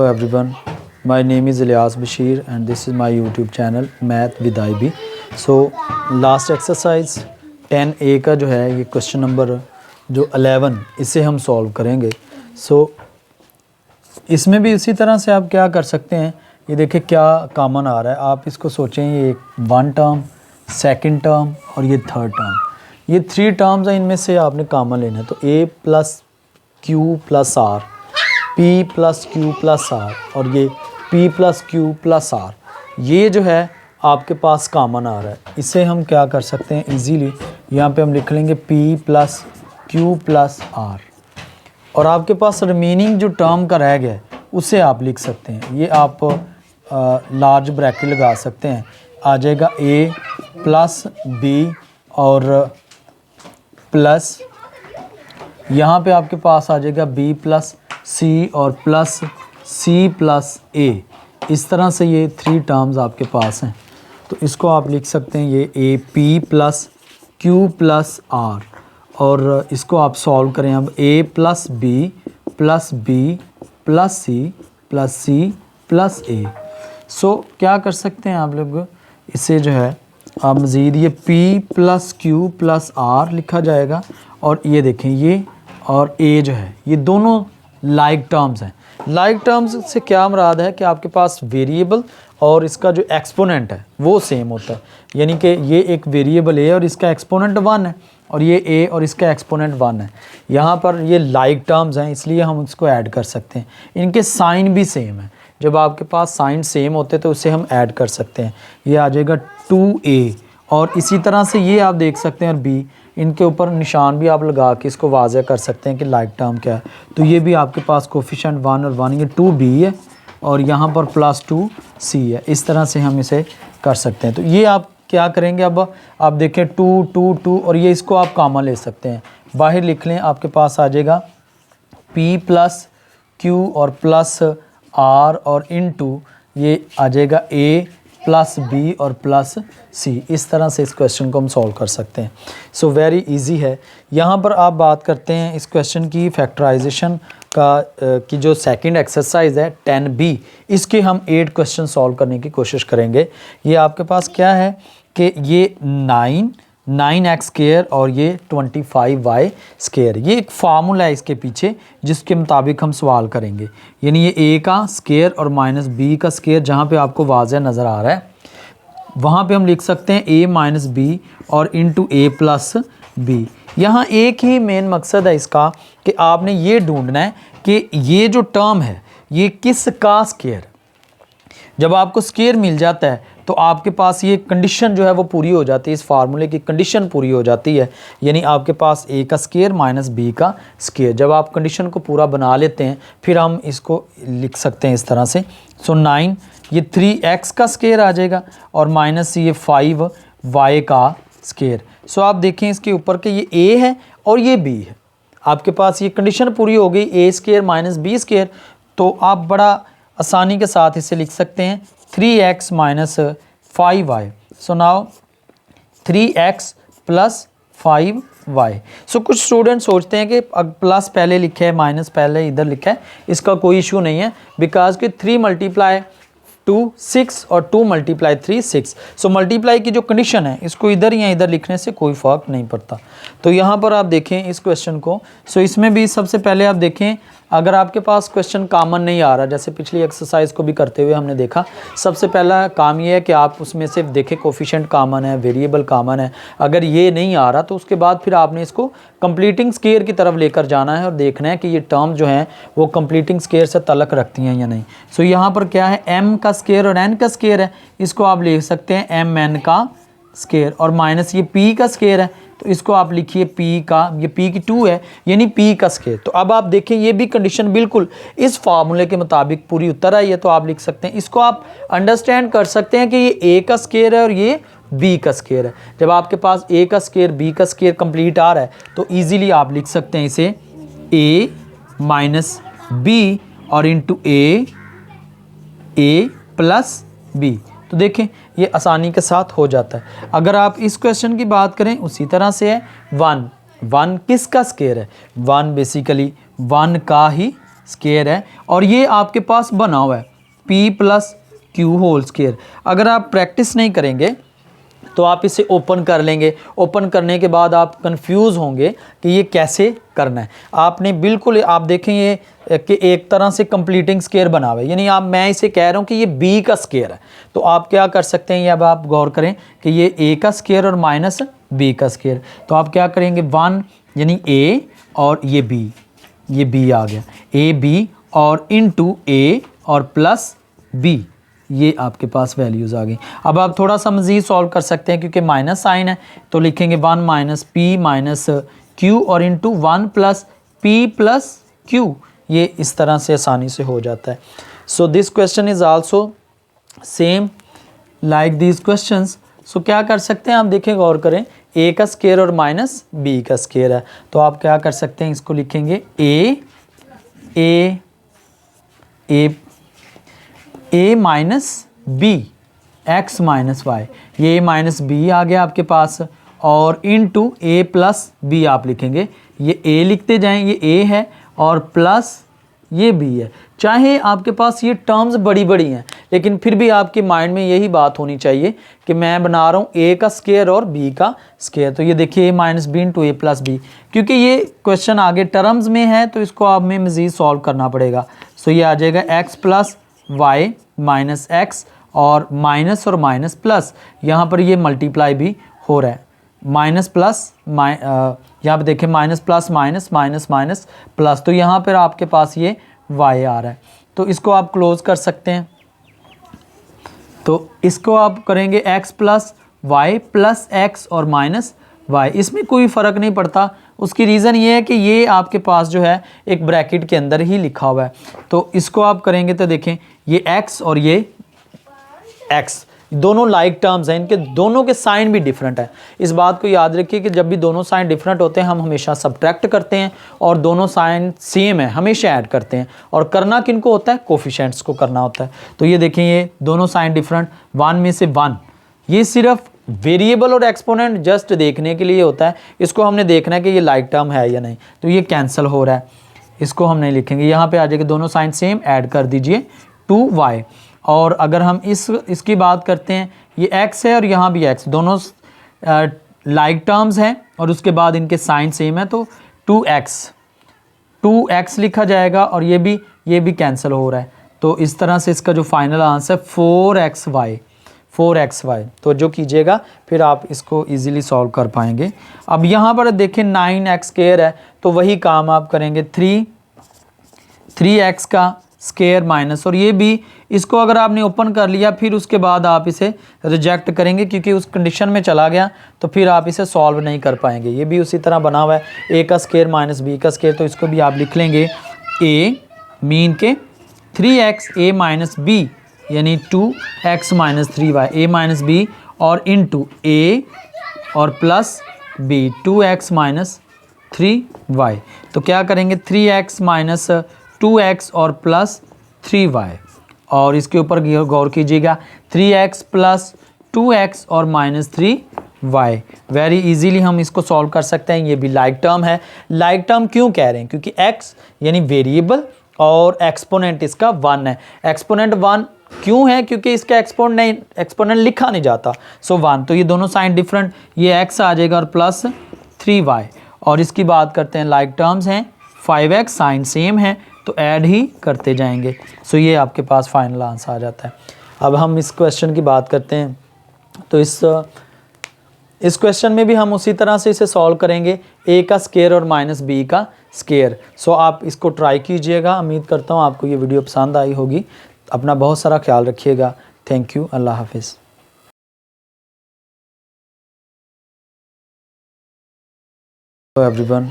Hello everyone, my name is Ilyas Bashir and this is my YouTube channel Math with IB। So last exercise 10A का जो है ये question number जो 11 इसे हम solve करेंगे। So इसमें भी इसी तरह से आप क्या कर सकते हैं, ये देखिए क्या कॉमन आ रहा है। आप इसको सोचें, ये वन टर्म, सेकंड टर्म और ये थर्ड टर्म, ये थ्री टर्म्स हैं, इनमें से आपने कॉमन लेना है। तो a plus Q plus R, p plus Q plus R और ये p plus Q plus R, ये जो है आपके पास कॉमन आ रहा है। इसे हम क्या कर सकते हैं इजीली, यहाँ पे हम लिख लेंगे p plus Q plus R और आपके पास रिमेनिंग जो टर्म का रह गया है उसे आप लिख सकते हैं। ये आप लार्ज ब्रैकेट लगा सकते हैं, आ जाएगा a प्लस b और प्लस यहाँ पे आपके पास आ जाएगा b प्लस c और प्लस c प्लस a। इस तरह से ये थ्री टर्म्स आपके पास हैं, तो इसको आप लिख सकते हैं ये a p plus q plus r और इसको आप सॉल्व करें अब a plus b plus b plus c plus c plus a। सो क्या कर सकते हैं आप लोग, इसे जो है आप मज़ीद ये p plus q plus r लिखा जाएगा और ये देखें ये और a जो है ये दोनों लाइक टर्म्स हैं। लाइक टर्म्स से क्या मुराद है कि आपके पास वेरिएबल और इसका जो एक्सपोनेंट है वो सेम होता है, यानी कि ये एक वेरिएबल a और इसका एक्सपोनेंट 1 है और ये a और इसका एक्सपोनेंट 1 है। यहाँ पर ये लाइक टर्म्स हैं इसलिए हम उसको ऐड कर सकते हैं। इनके साइन भी सेम है, जब आपके पास साइन सेम होते हैं तो उसे हम ऐड कर सकते हैं। ये आ जाएगा 2a और इसी तरह से ये आप देख सकते हैं और b, इनके ऊपर निशान भी आप लगा के इसको वाज़ह कर सकते हैं कि लाइक टर्म क्या है। तो ये भी आपके पास कोफिशिएंट 1 और 1, ये 2b है और यहाँ पर प्लस 2c है। इस तरह से हम इसे कर सकते हैं। तो ये आप क्या करेंगे, अब आप देखें 2 2 2 और ये इसको आप कॉमन ले सकते हैं, बाहर लिख लें, आपके पास आ जाएगा p प्लस q और प्लस r और इनटू ये आ जाएगा a प्लस b और प्लस c। इस तरह से इस क्वेश्चन को हम सॉल्व कर सकते हैं। सो वेरी इजी है। यहाँ पर आप बात करते हैं इस क्वेश्चन की फैक्टराइजेशन की जो सेकंड एक्सरसाइज है 10b, इसके हम 8 क्वेश्चन सॉल्व करने की कोशिश करेंगे। ये आपके पास क्या है कि ये 9x स्क्वायर और ये 25y स्क्वायर, ये एक फार्मूला है इसके पीछे जिसके मुताबिक हम सवाल करेंगे। यानी ये a का स्क्वायर और माइनस b का स्क्वायर, जहाँ पे आपको वाज़ह नज़र आ रहा है वहाँ पे हम लिख सकते हैं a माइनस b और इंटू a प्लस b। यहाँ एक ही मेन मकसद है इसका कि आपने ये ढूंढना है कि ये जो टर्म है ये किस का स्क्वायर। जब आपको स्क्वायर मिल जाता है तो आपके पास ये कंडीशन जो है वो पूरी हो जाती है, इस फार्मूले की कंडीशन पूरी हो जाती है। यानी आपके पास a का स्क्वायर माइनस b का स्क्वायर, जब आप कंडीशन को पूरा बना लेते हैं फिर हम इसको लिख सकते हैं इस तरह से। सो 9 ये 3x का स्क्वायर आ जाएगा और माइनस ये 5y का स्क्वायर। सो आप देखें इसके ऊपर कि ये a है और ये b है, आपके पास ये कंडीशन पूरी हो गई a square minus b square. तो आप बड़ा आसानी के साथ इसे लिख सकते हैं 3x minus 5y। So now 3x plus 5y। सो कुछ स्टूडेंट सोचते हैं कि प्लस पहले लिखा है माइनस पहले इधर लिखा है, इसका कोई इशू नहीं है बिकॉज कि 3 मल्टीप्लाई 2 6 और 2 मल्टीप्लाई 3 6। सो मल्टीप्लाई की जो कंडीशन है इसको इधर या इधर लिखने से कोई फ़र्क नहीं पड़ता। तो यहाँ पर आप देखें इस क्वेश्चन को। सो इसमें भी सबसे पहले आप देखें, अगर आपके पास क्वेश्चन कॉमन नहीं आ रहा, जैसे पिछली एक्सरसाइज को भी करते हुए हमने देखा, सबसे पहला काम ये है कि आप उसमें से देखें कोफिशिएंट कॉमन है, वेरिएबल कॉमन है। अगर ये नहीं आ रहा तो उसके बाद फिर आपने इसको कंप्लीटिंग स्क्वायर की तरफ लेकर जाना है और देखना है कि ये टर्म जो हैं वो कंप्लीटिंग स्क्वायर से तल्लुक़ रखती हैं या नहीं। सो यहाँ पर क्या है, m का स्क्वायर और n का स्क्वायर है, इसको आप लिख सकते हैं mn का स्क्वायर और माइनस ये p का स्क्वायर है तो इसको आप लिखिए p का, ये p की 2 है यानी p का स्क्वायर। तो अब आप देखें ये भी कंडीशन बिल्कुल इस फार्मूले के मुताबिक पूरी उतर आई है, तो आप लिख सकते हैं, इसको आप अंडरस्टैंड कर सकते हैं कि ये a का स्क्वायर है और ये b का स्क्वायर है। जब आपके पास a का स्क्वायर b का स्क्वायर कंप्लीट आ रहा है तो ईजिली आप लिख सकते हैं इसे a माइनस b और इंटू a प्लस b। तो देखें ये आसानी के साथ हो जाता है। अगर आप इस क्वेश्चन की बात करें उसी तरह से है 1 किसका स्क्वायर है, 1 बेसिकली 1 का ही स्क्वायर है और ये आपके पास बना हुआ है p plus Q whole square. अगर आप प्रैक्टिस नहीं करेंगे तो आप इसे ओपन कर लेंगे, ओपन करने के बाद आप कंफ्यूज होंगे कि ये कैसे करना है। आपने बिल्कुल, आप देखें ये कि एक तरह से कंप्लीटिंग स्क्वायर बना हुआ है, यानी आप, मैं इसे कह रहा हूँ कि ये b का स्क्वायर है। तो आप क्या कर सकते हैं, ये अब आप गौर करें कि ये a का स्क्वायर और माइनस b का स्क्वायर। तो आप क्या करेंगे, 1 यानी a और ये b आ गया, a b और इनटू a और प्लस b, ये आपके पास वैल्यूज़ आ गई। अब आप थोड़ा सा मज़ीद सॉल्व कर सकते हैं क्योंकि माइनस साइन है, तो लिखेंगे 1 माइनस पी माइनस क्यू और into 1 plus P plus Q. ये इस तरह से आसानी से हो जाता है। So this question is also same like these questions. So क्या कर सकते हैं आप, देखें गौर करें, a का स्क्वायर और माइनस b का स्क्वायर है, तो आप क्या कर सकते हैं, इसको लिखेंगे a minus B X minus Y, ये a माइनस बी आ गया आपके पास, और इनटू a प्लस बी आप लिखेंगे। ये a लिखते जाएं, ये a है और प्लस ये b है। चाहे आपके पास ये टर्म्स बड़ी बड़ी हैं, लेकिन फिर भी आपके माइंड में यही बात होनी चाहिए कि मैं बना रहा हूँ a का स्क्वायर और b का स्क्वायर। तो ये देखिए a minus B into a plus B, क्योंकि ये क्वेश्चन आगे टर्म्स में है तो इसको आप में मज़ीद सॉल्व करना पड़ेगा। सो ये आ जाएगा x plus Y minus X, और माइनस प्लस, यहाँ पर ये मल्टीप्लाई भी हो रहा है, माइनस प्लस यहाँ पे देखें minus plus minus minus minus plus, तो यहाँ पर आपके पास ये y आ रहा है। तो इसको आप क्लोज कर सकते हैं। तो इसको आप करेंगे x plus Y plus X और माइनस y, इसमें कोई फ़र्क नहीं पड़ता। उसकी रीज़न ये है कि ये आपके पास जो है एक ब्रैकेट के अंदर ही लिखा हुआ है। तो इसको आप करेंगे तो देखें ये x और ये x दोनों लाइक टर्म्स हैं, इनके दोनों के साइन भी डिफरेंट है। इस बात को याद रखिए कि जब भी दोनों साइन डिफरेंट होते हैं हम हमेशा सब्ट्रैक्ट करते हैं, और दोनों साइन सेम है हमेशा ऐड करते हैं। और करना किनको होता है, कोफिशिएंट्स को करना होता है। तो ये देखें ये दोनों साइन डिफरेंट, 1 में से 1, ये सिर्फ वेरिएबल और एक्सपोनेंट जस्ट देखने के लिए होता है। इसको हमने देखना है कि ये लाइक टर्म है या नहीं, तो ये कैंसिल हो रहा है, इसको हम नहीं लिखेंगे। यहाँ पे आ जाएगा दोनों साइन सेम, ऐड कर दीजिए 2y। और अगर हम इसकी बात करते हैं, ये x है और यहाँ भी x, दोनों लाइक टर्म्स हैं और उसके बाद इनके साइन सेम है, तो 2x लिखा जाएगा, और ये भी कैंसिल हो रहा है। तो इस तरह से इसका जो फाइनल आंसर 4xy। तो जो कीजिएगा फिर आप इसको इजीली सॉल्व कर पाएंगे। अब यहाँ पर देखें 9x स्क्वायर है, तो वही काम आप करेंगे, 3x का स्क्वायर माइनस, और ये भी, इसको अगर आपने ओपन कर लिया फिर उसके बाद आप इसे रिजेक्ट करेंगे क्योंकि उस कंडीशन में चला गया, तो फिर आप इसे सॉल्व नहीं कर पाएंगे। ये भी उसी तरह बना हुआ है, a का स्क्वायर माइनस b का स्क्वायर, तो इसको भी आप लिख लेंगे a मीन के 3x a माइनस b यानी 2x minus 3y, a minus b और इनटू a और plus b 2x minus 3y। तो क्या करेंगे, 3x माइनस 2x और प्लस 3y, और इसके ऊपर गौर कीजिएगा 3x प्लस 2x और माइनस 3y। वेरी इजीली हम इसको सॉल्व कर सकते हैं। ये भी लाइक टर्म है। लाइक टर्म क्यों कह रहे हैं, क्योंकि x यानी वेरिएबल और एक्सपोनेंट इसका 1 है। एक्सपोनेंट 1 क्यों है, क्योंकि इसका एक्सपोनेंट लिखा नहीं जाता, सो 1। तो ये दोनों साइन डिफरेंट, ये x आ जाएगा और प्लस 3y। और इसकी बात करते हैं, लाइक टर्म्स हैं, 5x साइन सेम है, तो ऐड ही करते जाएंगे। सो ये आपके पास फाइनल आंसर आ जाता है। अब हम इस क्वेश्चन की बात करते हैं, तो इस क्वेश्चन में भी हम उसी तरह से इसे सॉल्व करेंगे, a का स्क्वायर और माइनस b का स्क्वायर। सो आप इसको ट्राई कीजिएगा। उम्मीद करता हूँ आपको ये वीडियो पसंद आई होगी। अपना बहुत सारा ख्याल रखिएगा। Thank you. अल्लाह हाफिज़। Hello everyone,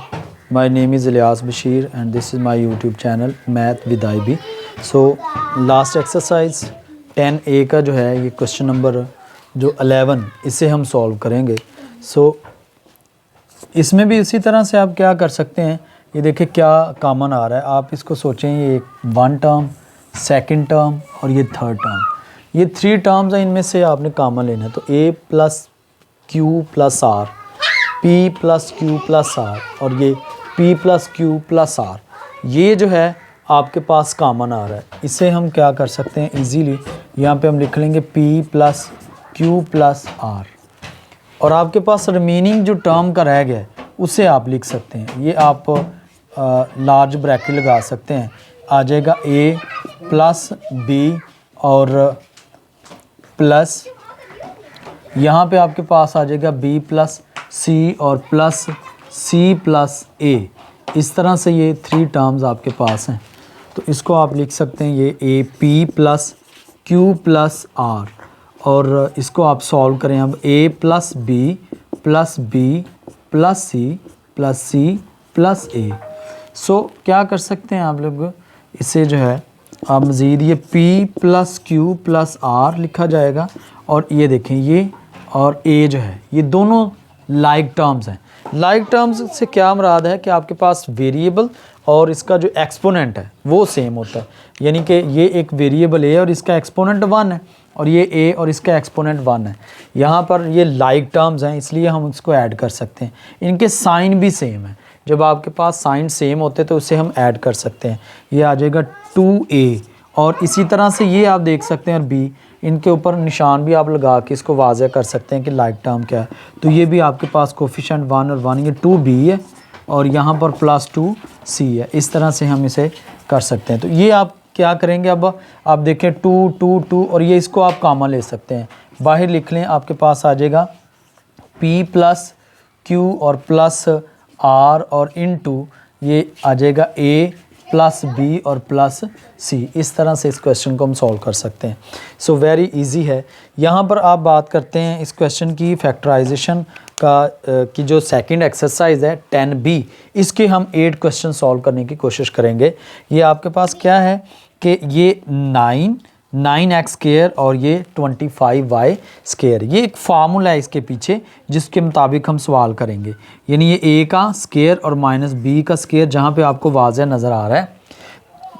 my name is Ilyas Bashir and this is my YouTube channel Math with IB। So last exercise 10A का जो है ये क्वेश्चन नंबर जो 11, इसे हम सॉल्व करेंगे। So इसमें भी इसी तरह से आप क्या कर सकते हैं, ये देखिए क्या कॉमन आ रहा है। आप इसको सोचें, ये 1 टर्म, सेकंड टर्म और ये थर्ड टर्म, ये 3 टर्म्स हैं, इनमें से आपने कॉमन लेना है। तो a plus Q plus R, p plus Q plus R और ये p plus Q plus R, ये जो है आपके पास कॉमन आ रहा है, इसे हम क्या कर सकते हैं इजीली, यहाँ पे हम लिख लेंगे p plus Q plus R, और आपके पास रिमेनिंग जो टर्म का रह गया है उसे आप लिख सकते हैं। ये आप लार्ज ब्रैकेट लगा सकते हैं, आ जाएगा a प्लस b और प्लस यहाँ पे आपके पास आ जाएगा b प्लस c और प्लस c प्लस a। इस तरह से ये 3 टर्म्स आपके पास हैं, तो इसको आप लिख सकते हैं ये a p plus q plus r, और इसको आप सॉल्व करें अब a plus b plus b plus c plus c plus a। सो क्या कर सकते हैं आप लोग, इसे जो है आप मज़ीद ये p plus q plus r लिखा जाएगा, और ये देखें ये और a जो है ये दोनों लाइक टर्म्स हैं। लाइक टर्म्स से क्या मुराद है कि आपके पास वेरिएबल और इसका जो एक्सपोनेंट है वो सेम होता है, यानी कि ये एक वेरिएबल a और इसका एक्सपोनेंट 1 है, और ये a और इसका एक्सपोनेंट 1 है। यहाँ पर ये लाइक टर्म्स हैं इसलिए हम इसको ऐड कर सकते हैं। इनके साइन भी सेम है, जब आपके पास साइन सेम होते तो उसे हम ऐड कर सकते हैं। ये आ जाएगा 2a, और इसी तरह से ये आप देख सकते हैं और b, इनके ऊपर निशान भी आप लगा के इसको वाज़ह कर सकते हैं कि लाइक टर्म क्या है। तो ये भी आपके पास कोफिशिएंट 1 और 1, ये 2b है और यहाँ पर प्लस 2c है। इस तरह से हम इसे कर सकते हैं। तो ये आप क्या करेंगे, अब आप देखें 2 2 2 और ये इसको आप कॉमन ले सकते हैं, बाहर लिख लें, आपके पास आ जाएगा p प्लस q और प्लस r और इनटू ये आ जाएगा a प्लस b और प्लस c। इस तरह से इस क्वेश्चन को हम सॉल्व कर सकते हैं। सो वेरी इजी है। यहाँ पर आप बात करते हैं इस क्वेश्चन की फैक्टराइजेशन का की जो सेकंड एक्सरसाइज है 10b, इसके हम 8 क्वेश्चन सॉल्व करने की कोशिश करेंगे। ये आपके पास क्या है कि ये 9x स्क्वायर और ये 25y स्क्वायर, ये एक फार्मूला है इसके पीछे जिसके मुताबिक हम सवाल करेंगे। यानी ये a का स्क्वायर और माइनस b का स्क्वायर, जहाँ पे आपको वाज़ह नज़र आ रहा है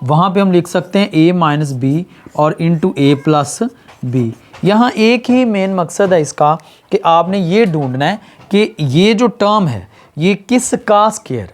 वहाँ पे हम लिख सकते हैं a माइनस b और इंटू a प्लस b। यहाँ एक ही मेन मकसद है इसका कि आपने ये ढूंढना है कि ये जो टर्म है ये किस का स्क्वायर।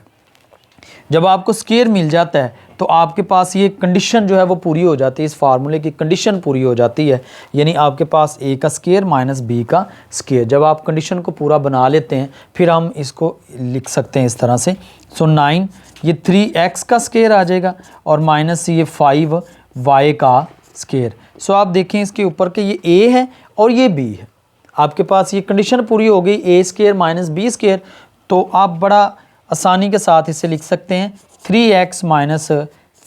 जब आपको स्क्वायर मिल जाता है तो आपके पास ये कंडीशन जो है वो पूरी हो जाती है, इस फार्मूले की कंडीशन पूरी हो जाती है, यानी आपके पास a का स्क्वायर माइनस b का स्क्वायर। जब आप कंडीशन को पूरा बना लेते हैं फिर हम इसको लिख सकते हैं इस तरह से। सो 9 ये 3x का स्क्वायर आ जाएगा और माइनस ये 5y का स्क्वायर। सो आप देखें इसके ऊपर कि ये a है और ये b है, आपके पास ये कंडीशन पूरी हो गई a square minus b square. तो आप बड़ा आसानी के साथ इसे लिख सकते हैं 3x minus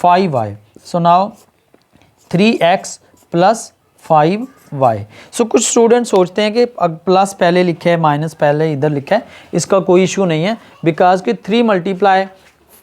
5y। So now 3x plus 5y। सो कुछ स्टूडेंट सोचते हैं कि प्लस पहले लिखा है माइनस पहले इधर लिखा है, इसका कोई इशू नहीं है, बिकॉज कि 3 मल्टीप्लाई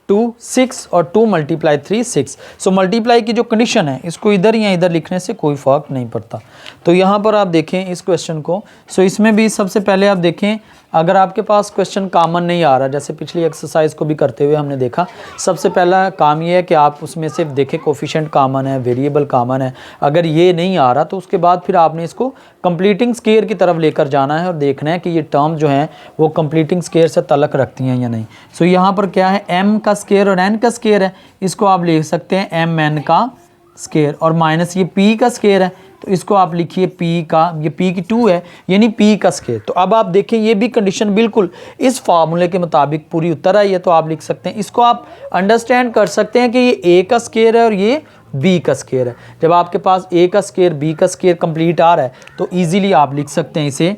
2 6 और 2 मल्टीप्लाई 3 6। सो मल्टीप्लाई की जो कंडीशन है इसको इधर या इधर लिखने से कोई फ़र्क नहीं पड़ता। तो यहाँ पर आप देखें इस क्वेश्चन को। सो इसमें भी सबसे पहले आप देखें, अगर आपके पास क्वेश्चन कॉमन नहीं आ रहा, जैसे पिछली एक्सरसाइज को भी करते हुए हमने देखा, सबसे पहला काम ये है कि आप उसमें से देखें कोफिशिएंट कॉमन है, वेरिएबल कॉमन है। अगर ये नहीं आ रहा तो उसके बाद फिर आपने इसको कंप्लीटिंग स्क्वायर की तरफ लेकर जाना है और देखना है कि ये टर्म जो हैं वो कंप्लीटिंग स्क्वायर से तलक रखती हैं या नहीं। सो यहाँ पर क्या है, m का स्क्वायर और n का स्क्वायर है, इसको आप ले सकते हैं mn का स्क्वायर, और माइनस ये p का स्क्वायर है तो इसको आप लिखिए p का, ये p की 2 है यानी p का स्क्वायर। तो अब आप देखें ये भी कंडीशन बिल्कुल इस फार्मूले के मुताबिक पूरी उतर आई है, तो आप लिख सकते हैं, इसको आप अंडरस्टैंड कर सकते हैं कि ये a का स्क्वायर है और ये b का स्क्वायर है। जब आपके पास a का स्क्वायर b का स्क्वायर कंप्लीट आ रहा है तो ईजिली आप लिख सकते हैं इसे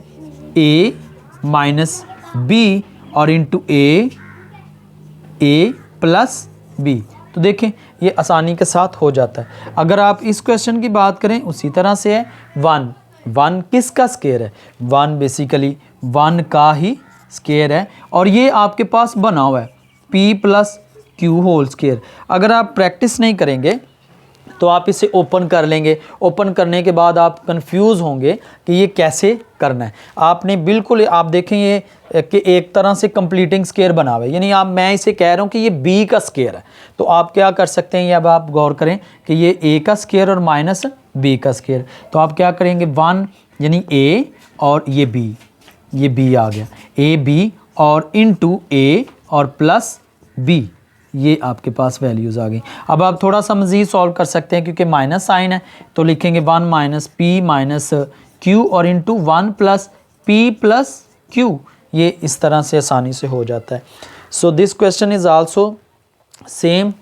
a माइनस b और इंटू a प्लस b। तो देखें ये आसानी के साथ हो जाता है। अगर आप इस क्वेश्चन की बात करें उसी तरह से है 1 किसका स्क्वायर है, 1 बेसिकली 1 का ही स्क्वायर है, और ये आपके पास बना हुआ है p plus Q whole square. अगर आप प्रैक्टिस नहीं करेंगे तो आप इसे ओपन कर लेंगे, ओपन करने के बाद आप कंफ्यूज होंगे कि ये कैसे करना है। आपने बिल्कुल आप देखें ये कि एक तरह से कंप्लीटिंग स्क्वायर बना हुआ है, यानी आप मैं इसे कह रहा हूँ कि ये b का स्क्वायर है। तो आप क्या कर सकते हैं, ये अब आप गौर करें कि ये a का स्क्वायर और माइनस b का स्क्वायर। तो आप क्या करेंगे 1 यानी a और ये b आ गया, a b और इनटू a और प्लस b, ये आपके पास वैल्यूज़ आ गई। अब आप थोड़ा सा मज़ीद सॉल्व कर सकते हैं क्योंकि माइनस साइन है, तो लिखेंगे 1 माइनस पी माइनस क्यू और into 1 plus P plus Q. ये इस तरह से आसानी से हो जाता है। So this question is also same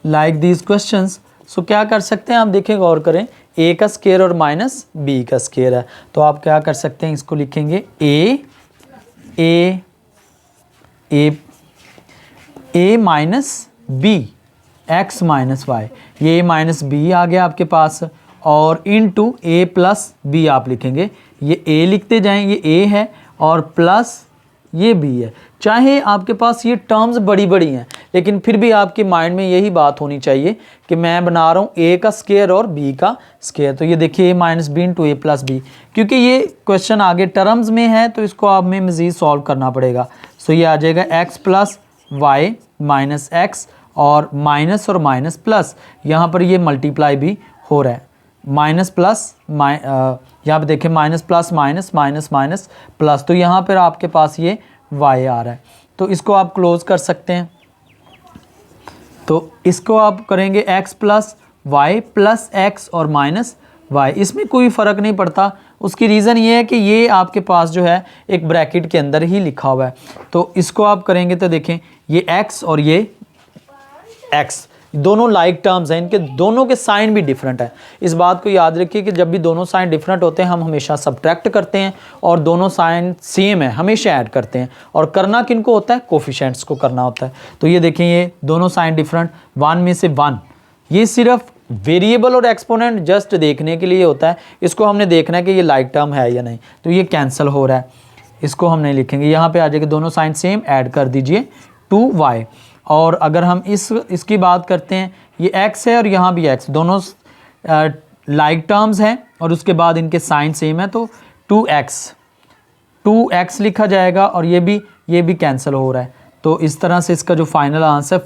like these questions. So क्या कर सकते हैं आप, देखें गौर करें, ए का स्केयर और माइनस बी का स्केयर है, तो आप क्या कर सकते हैं, इसको लिखेंगे A minus B X minus Y, ये ए माइनस बी आ गया आपके पास, और इनटू ए प्लस बी आप लिखेंगे। ये ए लिखते जाएं, ये ए है और प्लस ये बी है। चाहे आपके पास ये टर्म्स बड़ी बड़ी हैं, लेकिन फिर भी आपके माइंड में यही बात होनी चाहिए कि मैं बना रहा हूँ ए का स्केयर और बी का स्केयर। तो ये देखिए ए माइनस बी इंटू ए प्लस बी, क्योंकि ये क्वेश्चन आगे टर्म्स में है तो इसको आप में मज़ीद सॉल्व करना पड़ेगा। सो ये आ जाएगा X plus Y minus X, और माइनस प्लस, यहाँ पर ये मल्टीप्लाई भी हो रहा है, माइनस प्लस यहाँ पे देखें minus plus minus minus minus plus, तो यहाँ पर आपके पास ये y आ रहा है। तो इसको आप क्लोज कर सकते हैं, तो इसको आप करेंगे x plus Y plus X और माइनस y। इसमें कोई फ़र्क नहीं पड़ता, उसकी रीज़न ये है कि ये आपके पास जो है एक ब्रैकेट के अंदर ही लिखा हुआ है। तो इसको आप करेंगे तो देखें ये x और ये x दोनों लाइक टर्म्स हैं, इनके दोनों के साइन भी डिफरेंट है। इस बात को याद रखिए कि जब भी दोनों साइन डिफरेंट होते हैं हम हमेशा सब्ट्रैक्ट करते हैं, और दोनों साइन सेम है हमेशा ऐड करते हैं। और करना किनको होता है, कोफिशिएंट्स को करना होता है। तो ये देखें ये दोनों साइन डिफरेंट, 1 में से 1, ये सिर्फ वेरिएबल और एक्सपोनेंट जस्ट देखने के लिए होता है। इसको हमने देखना है कि ये लाइक टर्म है या नहीं, तो ये कैंसिल हो रहा है, इसको हम नहीं लिखेंगे। यहाँ पर आ जाएगा दोनों साइन सेम, ऐड कर दीजिए 2y। और अगर हम इसकी बात करते हैं, ये x है और यहाँ भी x, दोनों लाइक टर्म्स हैं और उसके बाद इनके साइन सेम है, तो 2x लिखा जाएगा, और ये भी कैंसिल हो रहा है। तो इस तरह से इसका जो फाइनल आंसर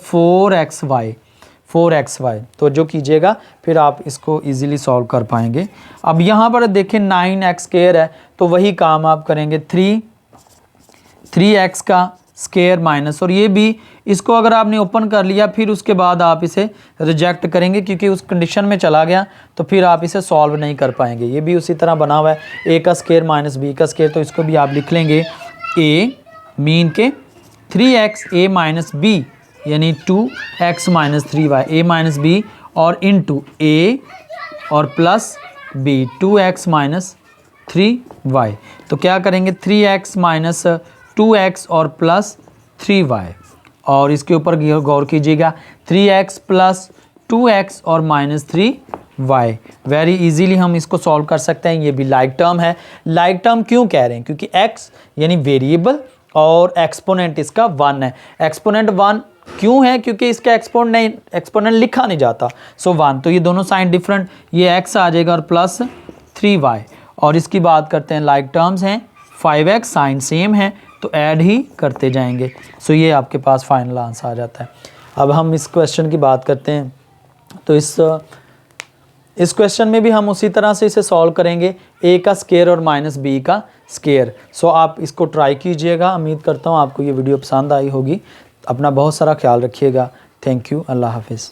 4xy। तो जो कीजिएगा फिर आप इसको इजीली सॉल्व कर पाएंगे। अब यहाँ पर देखें 9x स्क्वायर है, तो वही काम आप करेंगे, 3x का स्केयर माइनस, और ये भी, इसको अगर आपने ओपन कर लिया फिर उसके बाद आप इसे रिजेक्ट करेंगे क्योंकि उस कंडीशन में चला गया, तो फिर आप इसे सॉल्व नहीं कर पाएंगे। ये भी उसी तरह बना हुआ है, ए का स्केयर माइनस बी का स्केयर, तो इसको भी आप लिख लेंगे ए मीन के 3x ए माइनस बी यानी 2x माइनस 3y, ए माइनस बी और इनटू ए और plus B 2x minus 3y। तो क्या करेंगे 3x माइनस 2x और प्लस 3y, और इसके ऊपर गौर कीजिएगा 3x प्लस 2x और माइनस 3y। वेरी इजीली हम इसको सॉल्व कर सकते हैं। ये भी लाइक टर्म है। लाइक टर्म क्यों कह रहे हैं, क्योंकि x यानी वेरिएबल और एक्सपोनेंट इसका 1 है। एक्सपोनेंट 1 क्यों है, क्योंकि इसका एक्सपोनेंट लिखा नहीं जाता, सो 1। तो ये दोनों साइन डिफरेंट, ये x आ जाएगा और प्लस 3y। और इसकी बात करते हैं, लाइक टर्म्स हैं, 5x साइन सेम है, तो ऐड ही करते जाएंगे। सो ये आपके पास फाइनल आंसर आ जाता है। अब हम इस क्वेश्चन की बात करते हैं, तो इस क्वेश्चन में भी हम उसी तरह से इसे सॉल्व करेंगे, a का स्केयर और माइनस b का स्केयर। सो आप इसको ट्राई कीजिएगा। उम्मीद करता हूँ आपको ये वीडियो पसंद आई होगी। अपना बहुत सारा ख्याल रखिएगा। Thank you. अल्लाह हाफिज़।